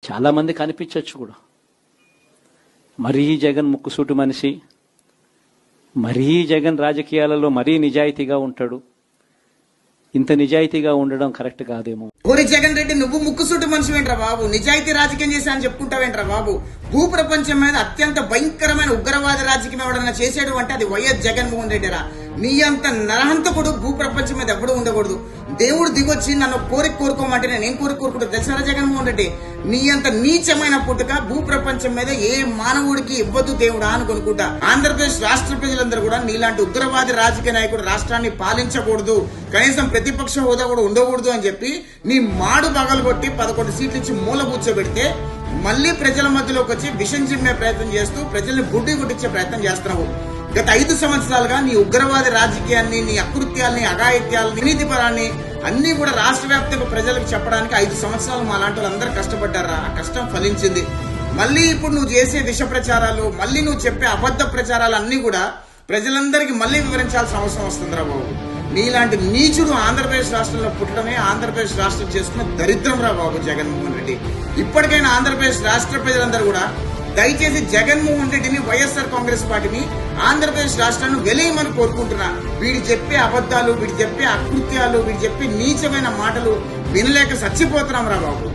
చాలా మంది కనిపించవచ్చు కూడా. మరీ జగన్ ముక్కుసూటి మనిషి, మరీ జగన్ రాజకీయాలలో మరీ నిజాయితీగా ఉంటాడు. ఇంత నిజాయితీగా ఉండడం కరెక్ట్ కాదేమో. ఓరి జగన్ రెడ్డి, నువ్వు ముక్కుసూటి మనిషి ఏంట్రా బాబు? నిజాయితీ రాజకీయం చేశా అని చెప్పుకుంటావేంట్రా బాబు? భూ ప్రపంచం మీద అత్యంత భయంకరమైన ఉగ్రవాద రాజకీయం ఎవడన్నా చేసేడు అంటే అది వైఎస్ జగన్మోహన్ రెడ్డిరా. నీ అంత నరహంతకుడు భూ ప్రపంచం మీద ఎప్పుడు ఉండకూడదు. దేవుడు దిగొచ్చి నన్ను కోరుకోమంటే నేను కోరుకుంటా తెలుసారా జగన్మోహన్ రెడ్డి? నీ అంత నీచమైన పుట్టుక భూ ప్రపంచం మీద ఏ మానవుడికి ఇవ్వద్దు దేవుడా అని కొనుక్కుంటా. ఆంధ్రప్రదేశ్ రాష్ట్ర ప్రజలందరూ కూడా నీలాంటి ఉగ్రవాది రాజకీయ నాయకుడు రాష్ట్రాన్ని పాలించకూడదు, కనీసం ప్రతిపక్ష హోదా కూడా ఉండకూడదు అని చెప్పి నీ మాడు పగలగొట్టి 11 సీట్లు ఇచ్చి మూల కూర్చోబెడితే మళ్లీ ప్రజల మధ్యలోకి వచ్చి విషం చిమ్మే ప్రయత్నం చేస్తూ ప్రజల్ని బుడ్డి కొట్టించే ప్రయత్నం చేస్తున్నావు. గత 5 సంవత్సరాలుగా నీ ఉగ్రవాద రాజకీయాన్ని, నీ అకృత్యాల్ని, అఘాయిత్యాలని, నీతి పరాన్ని అన్ని కూడా రాష్ట్ర వ్యాప్తంగా ప్రజలకు చెప్పడానికి 5 సంవత్సరాలు మా లాంటి వాళ్ళందరూ కష్టపడ్డారా. ఆ కష్టం ఫలించింది. మళ్ళీ ఇప్పుడు నువ్వు చేసే విష ప్రచారాలు, మళ్ళీ నువ్వు చెప్పే అబద్ధ ప్రచారాలు అన్ని కూడా ప్రజలందరికీ మళ్ళీ వివరించాల్సిన అవసరం వస్తుందిరా బాబు. నీలాంటి నీచుడు ఆంధ్రప్రదేశ్ రాష్ట్రంలో పుట్టడమే ఆంధ్రప్రదేశ్ రాష్ట్రం చేసుకున్న దరిద్రం రా బాబు జగన్మోహన్ రెడ్డి. ఇప్పటికైనా ఆంధ్రప్రదేశ్ రాష్ట్ర ప్రజలందరూ కూడా దయచేసి జగన్మోహన్ రెడ్డిని, వైఎస్ఆర్ కాంగ్రెస్ పార్టీని, ఆంధ్రప్రదేశ్ రాష్ట్రాన్ని వెలియమని కోరుకుంటున్నా. వీడి చెప్పే అబద్దాలు, వీడి చెప్పే అకృత్యాలు, వీడి చెప్పే నీచమైన మాటలు వినలేక చచ్చిపోతున్నాం రా బాబు.